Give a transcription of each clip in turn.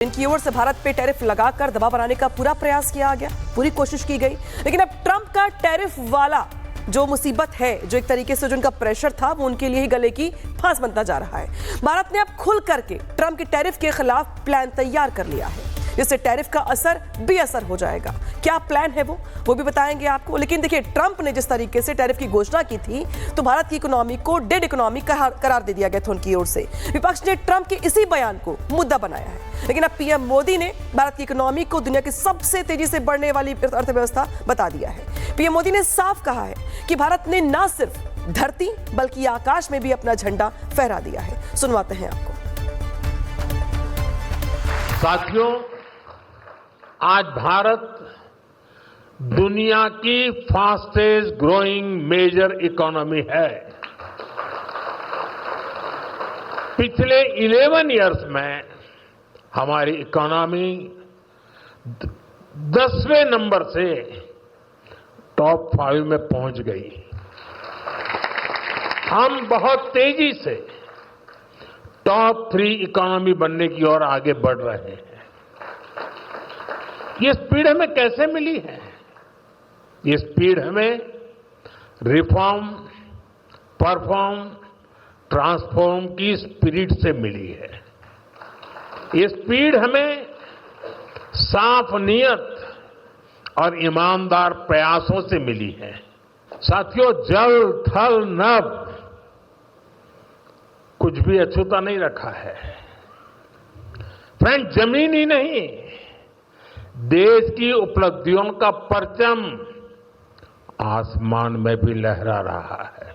इनकी ओर से भारत पे टैरिफ लगाकर दबाव बनाने का पूरा प्रयास किया गया, पूरी कोशिश की गई, लेकिन अब ट्रंप का टैरिफ वाला जो मुसीबत है, जो एक तरीके से जो उनका प्रेशर था, वो उनके लिए ही गले की फांस बनता जा रहा है। भारत ने अब खुल करके ट्रंप के टैरिफ के खिलाफ प्लान तैयार कर लिया है, जिससे टैरिफ का असर बेअसर हो जाएगा। क्या प्लान है वो भी बताएंगे आपको। लेकिन देखिए, ट्रंप ने जिस तरीके से टैरिफ की घोषणा की थी, तो भारत की इकोनॉमी को डेड इकोनॉमी करार दे दिया गया था उनकी ओर से। विपक्ष ने ट्रंप के इसी बयान को मुद्दा बनाया है, लेकिन अब पीएम मोदी ने भारत की इकोनॉमी को दुनिया की सबसे तेजी से बढ़ने वाली अर्थव्यवस्था बता दिया है। पीएम मोदी ने साफ कहा है कि भारत ने न सिर्फ धरती बल्कि आकाश में भी अपना झंडा फहरा दिया है। सुनवाते हैं आपको। साथियों, आज भारत दुनिया की फास्टेस्ट ग्रोइंग मेजर इकोनॉमी है। पिछले 11 इयर्स में हमारी इकोनॉमी 10वें नंबर से टॉप 5 में पहुंच गई। हम बहुत तेजी से टॉप 3 इकोनॉमी बनने की ओर आगे बढ़ रहे हैं। ये स्पीड हमें कैसे मिली है? ये स्पीड हमें रिफॉर्म, परफॉर्म, ट्रांसफॉर्म की स्पिरिट से मिली है। ये स्पीड हमें साफ नीयत और ईमानदार प्रयासों से मिली है। साथियों, जल, थल, नभ कुछ भी अछूता नहीं रखा है। फ्रेंड, जमीन ही नहीं, देश की उपलब्धियों का परचम आसमान में भी लहरा रहा है।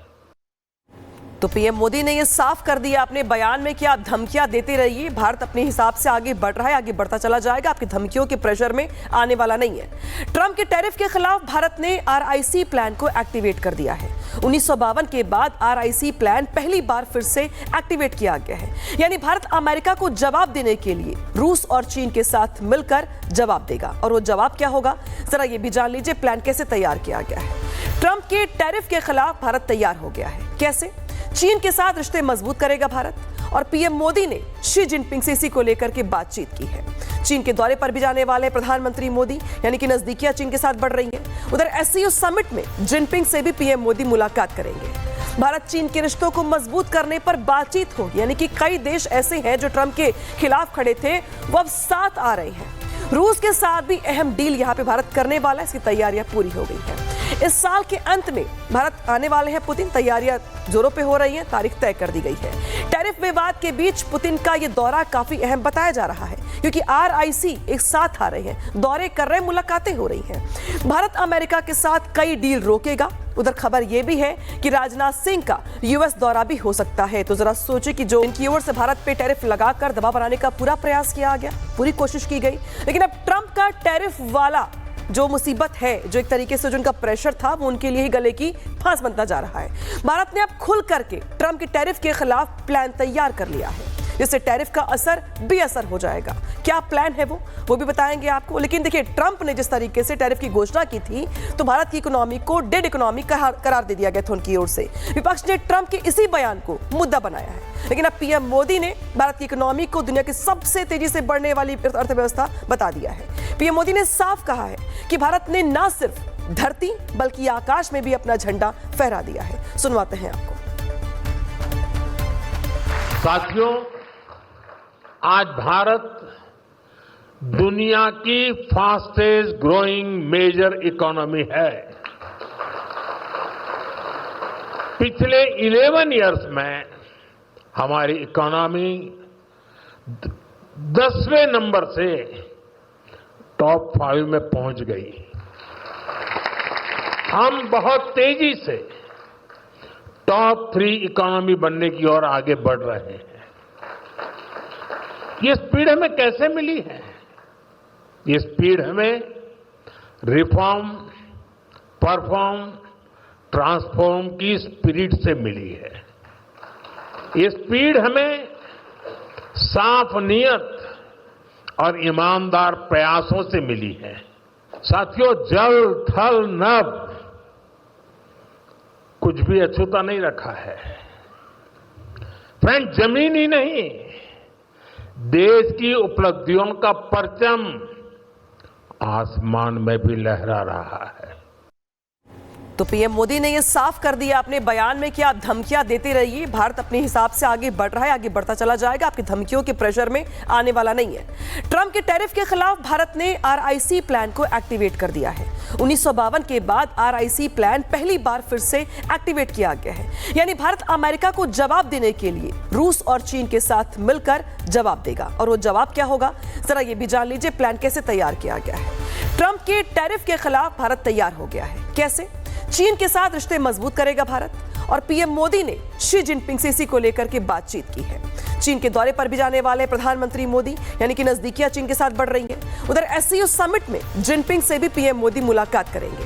तो पीएम मोदी ने ये साफ कर दिया अपने बयान में कि आप धमकियां देते रहिए, भारत अपने हिसाब से आगे बढ़ रहा है, आगे बढ़ता चला जाएगा, आपकी धमकियों के प्रेशर में आने वाला नहीं है। ट्रंप के टैरिफ के खिलाफ भारत ने आरआईसी प्लान को एक्टिवेट कर दिया है। 1952 के बाद आरआईसी प्लान पहली बार फिर से एक्टिवेट किया गया है। यानी भारत अमेरिका को जवाब देने के लिए रूस और चीन के साथ मिलकर जवाब देगा। और वो जवाब क्या होगा, जरा ये भी जान लीजिए प्लान कैसे तैयार किया गया है। ट्रंप के टैरिफ के खिलाफ भारत तैयार हो गया है। कैसे? चीन के साथ रिश्ते मजबूत करेगा भारत, और पीएम मोदी ने शी जिनपिंग से इसी को लेकर के बातचीत की है। चीन के दौरे पर भी जाने वाले प्रधानमंत्री मोदी, यानी कि नजदीकियां चीन के साथ बढ़ रही हैं। उधर एससीओ समिट में जिनपिंग से भी पीएम मोदी मुलाकात करेंगे। भारत चीन के रिश्तों को मजबूत करने पर बातचीत होगी, यानी कि कई देश ऐसे हैं जो ट्रंप के खिलाफ खड़े थे, वो अब साथ आ रहे हैं। रूस के साथ भी अहम डील यहां पे भारत करने वाला है, इसकी तैयारियां पूरी हो गई है। इस साल के अंत में भारत आने वाले हैं पुतिन, तैयारियां जोरों पे हो रही हैं, तारीख तय कर दी गई है। टैरिफ विवाद के बीच पुतिन का ये दौरा काफी अहम बताया जा रहा है, क्योंकि आरआईसी एक साथ आ रहे हैं, दौरे कर रहे हैं, मुलाकातें हो रही हैं। भारत अमेरिका के साथ कई डील रोकेगा। उधर खबर यह भी है कि राजनाथ सिंह का यूएस दौरा भी हो सकता है। तो जरा सोचिए कि जो इनकी ओर से भारत पे टैरिफ लगाकर दबाव बनाने का पूरा प्रयास किया गया, पूरी कोशिश की गई, लेकिन अब ट्रंप का टैरिफ वाला जो मुसीबत है, जो एक तरीके से जो उनका प्रेशर था, वो उनके लिए ही गले की फांस बनता जा रहा है। भारत ने अब खुल करके ट्रंप के टैरिफ के खिलाफ प्लान तैयार कर लिया है, जिससे टैरिफ का असर बेअसर हो जाएगा। क्या प्लान है वो भी बताएंगे आपको। लेकिन देखिए, ट्रंप ने जिस तरीके से टैरिफ की घोषणा की थी, तो भारत की इकोनॉमी को डेड इकोनॉमी करार दे दिया गया था उनकी ओर से। विपक्ष ने ट्रंप के इसी बयान को मुद्दा बनाया है, लेकिन अब पीएम मोदी ने भारत की इकोनॉमी को दुनिया की सबसे तेजी से बढ़ने वाली अर्थव्यवस्था बता दिया है। पीएम मोदी ने साफ कहा है कि भारत ने न सिर्फ धरती बल्कि आकाश में भी अपना झंडा फहरा दिया है। सुनवाते हैं आपको। साथियों, आज भारत दुनिया की फास्टेस्ट ग्रोइंग मेजर इकोनॉमी है। पिछले 11 इयर्स में हमारी इकोनॉमी 10वें नंबर से टॉप 5 में पहुंच गई। हम बहुत तेजी से टॉप 3 इकोनॉमी बनने की ओर आगे बढ़ रहे हैं। ये स्पीड हमें कैसे मिली है? ये स्पीड हमें रिफॉर्म, परफॉर्म, ट्रांसफॉर्म की स्पिरिट से मिली है। ये स्पीड हमें साफ नीयत और ईमानदार प्रयासों से मिली है। साथियों, जल, थल, नभ कुछ भी अछूता नहीं रखा है। फ्रेंड, जमीन ही नहीं, देश की उपलब्धियों का परचम आसमान में भी लहरा रहा है। तो पीएम मोदी ने यह साफ कर दिया अपने बयान में कि आप धमकियां देते रहिए, भारत अपने हिसाब से आगे बढ़ रहा है, आगे बढ़ता चला जाएगा, आपकी धमकियों के प्रेशर में आने वाला नहीं है। ट्रंप के टैरिफ के खिलाफ भारत ने आरआईसी प्लान को एक्टिवेट कर दिया है। 1952 के बाद आरआईसी प्लान पहली बार फिर से एक्टिवेट किया गया है, यानी भारत अमेरिका को जवाब देने के लिए रूस और चीन के साथ मिलकर जवाब देगा। और वो जवाब क्या होगा, जरा ये भी जान लीजिए प्लान कैसे तैयार किया गया है। ट्रंप के टैरिफ के खिलाफ भारत तैयार हो गया है। कैसे? चीन के साथ रिश्ते मजबूत करेगा भारत, और पीएम मोदी ने शी जिनपिंग से इसी को लेकर के बातचीत की है। चीन के दौरे पर भी जाने वाले प्रधानमंत्री मोदी, यानी कि नजदीकियां चीन के साथ बढ़ रही हैं। उधर एससीओ समिट में जिनपिंग से भी पीएम मोदी मुलाकात करेंगे।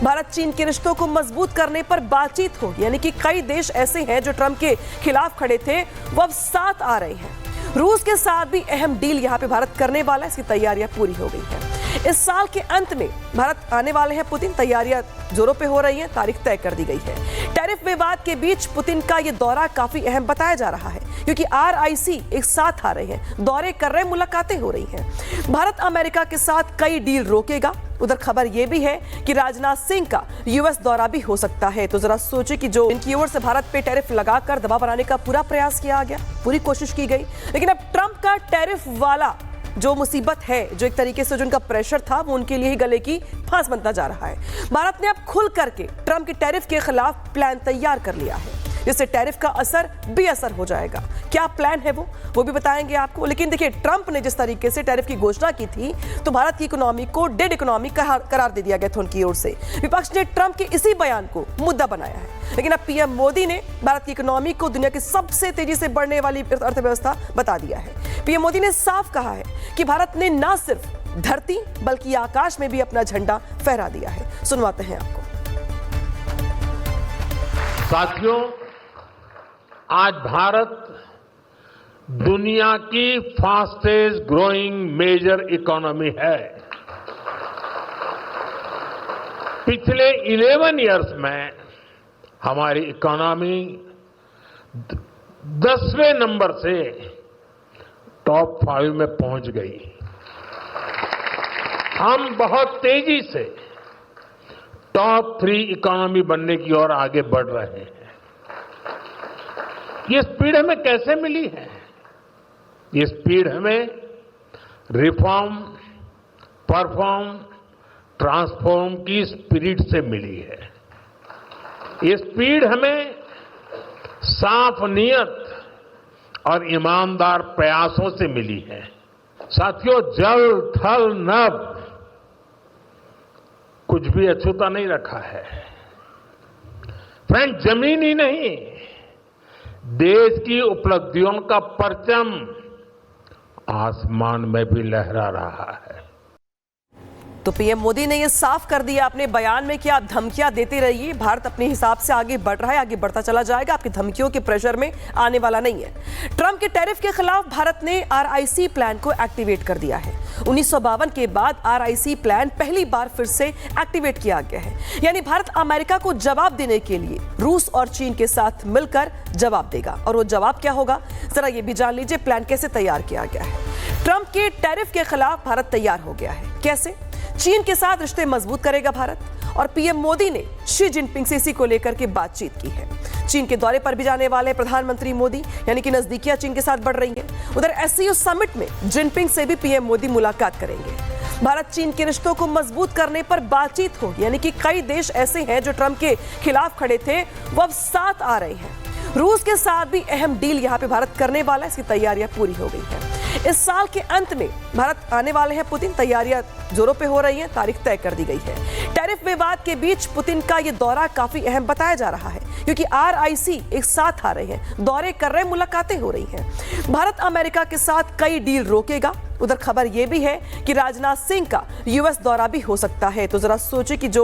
भारत चीन के रिश्तों को मजबूत करने पर बातचीत होगी, यानी कि कई देश ऐसे हैं जो ट्रंप के खिलाफ खड़े थे, वो अब साथ आ रहे हैं। रूस के साथ भी अहम डील यहां पे भारत करने वाला है, इसकी तैयारियां पूरी हो गई है। इस साल के अंत में भारत आने वाले हैं पुतिन, तैयारियां जोरों पे हो रही हैं, तारीख तय कर दी गई है। टैरिफ विवाद के बीच पुतिन का ये दौरा काफी अहम बताया जा रहा है, क्योंकि आरआईसी एक साथ आ रहे हैं, दौरे कर रहे हैं, मुलाकातें हो रही हैं। भारत अमेरिका के साथ कई डील रोकेगा। उधर खबर यह भी है कि राजनाथ सिंह का यूएस दौरा भी हो सकता है। तो जरा सोचे कि जो इनकी ओर से भारत पे टैरिफ लगाकर दबाव बनाने का पूरा प्रयास किया गया, पूरी कोशिश की गई, लेकिन अब ट्रंप का टैरिफ वाला जो मुसीबत है, जो एक तरीके से जो उनका प्रेशर था, वो उनके लिए ही गले की फांस बनता जा रहा है। भारत ने अब खुल करके ट्रंप के टैरिफ के खिलाफ प्लान तैयार कर लिया है, जिससे टैरिफ का असर बेअसर हो जाएगा। क्या प्लान है वो भी बताएंगे आपको। लेकिन देखिए, ट्रंप ने जिस तरीके से टैरिफ की घोषणा की थी, तो भारत की इकोनॉमी को डेड इकोनॉमी करार दे दिया गया था उनकी ओर से। विपक्ष ने ट्रंप के इसी बयान को मुद्दा बनाया है, लेकिन अब पीएम मोदी ने भारत की इकोनॉमी को दुनिया की सबसे तेजी से बढ़ने वाली अर्थव्यवस्था बता दिया है। पीएम मोदी ने साफ कहा है कि भारत ने न सिर्फ धरती बल्कि आकाश में भी अपना झंडा फहरा दिया है। सुनवाते हैं आपको। साथियों, आज भारत दुनिया की फास्टेस्ट ग्रोइंग मेजर इकोनॉमी है। पिछले 11 इयर्स में हमारी इकोनॉमी 10वें नंबर से टॉप 5 में पहुंच गई। हम बहुत तेजी से टॉप 3 इकोनॉमी बनने की ओर आगे बढ़ रहे हैं। ये स्पीड हमें कैसे मिली है? ये स्पीड हमें रिफॉर्म, परफॉर्म, ट्रांसफॉर्म की स्पिरिट से मिली है। ये स्पीड हमें साफ नीयत और ईमानदार प्रयासों से मिली है। साथियों, जल थल नभ कुछ भी अछूता नहीं रखा है। फ्रेंड, जमीन ही नहीं, देश की उपलब्धियों का परचम आसमान में भी लहरा रहा है। तो पीएम मोदी ने यह साफ कर दिया अपने बयान में कि आप धमकियां देते रहिए, भारत अपने हिसाब से आगे बढ़ रहा है, आगे बढ़ता चला जाएगा, आपकी धमकियों के प्रेशर में आने वाला नहीं है। ट्रंप के टैरिफ के खिलाफ भारत ने आरआईसी प्लान को एक्टिवेट कर दिया है। 1952 के बाद आरआईसी प्लान पहली बार फिर से एक्टिवेट किया गया है, यानी भारत अमेरिका को जवाब देने के लिए रूस और चीन के साथ मिलकर जवाब देगा। और वो जवाब क्या होगा, जरा ये भी जान लीजिए प्लान कैसे तैयार किया गया है। ट्रंप के टैरिफ के खिलाफ भारत तैयार हो गया है। कैसे? चीन के साथ रिश्ते मजबूत करेगा भारत, और पीएम मोदी ने शी जिनपिंग से इसी को लेकर के बातचीत की है। चीन के दौरे पर भी जाने वाले प्रधानमंत्री मोदी, यानी कि नजदीकियां चीन के साथ बढ़ रही हैं। उधर एससीओ समिट में जिनपिंग से भी पीएम मोदी मुलाकात करेंगे। भारत चीन के रिश्तों को मजबूत करने पर बातचीत होगी, यानी कि कई देश ऐसे हैं जो ट्रंप के खिलाफ खड़े थे, वो अब साथ आ रहे हैं। रूस के साथ भी अहम डील यहां पे भारत करने वाला है, इसकी तैयारियां पूरी हो गई है। इस साल के अंत में भारत आने वाले हैं पुतिन, तैयारियां जोरों पे हो रही हैं, तारीख तय कर दी गई है। टैरिफ विवाद के बीच पुतिन का ये दौरा काफी अहम बताया जा रहा है, क्योंकि आरआईसी एक साथ आ रहे हैं, दौरे कर रहे हैं, मुलाकातें हो रही हैं। भारत अमेरिका के साथ कई डील रोकेगा। उधर खबर यह भी है कि राजनाथ सिंह का यूएस दौरा भी हो सकता है। तो जरा सोचे कि जो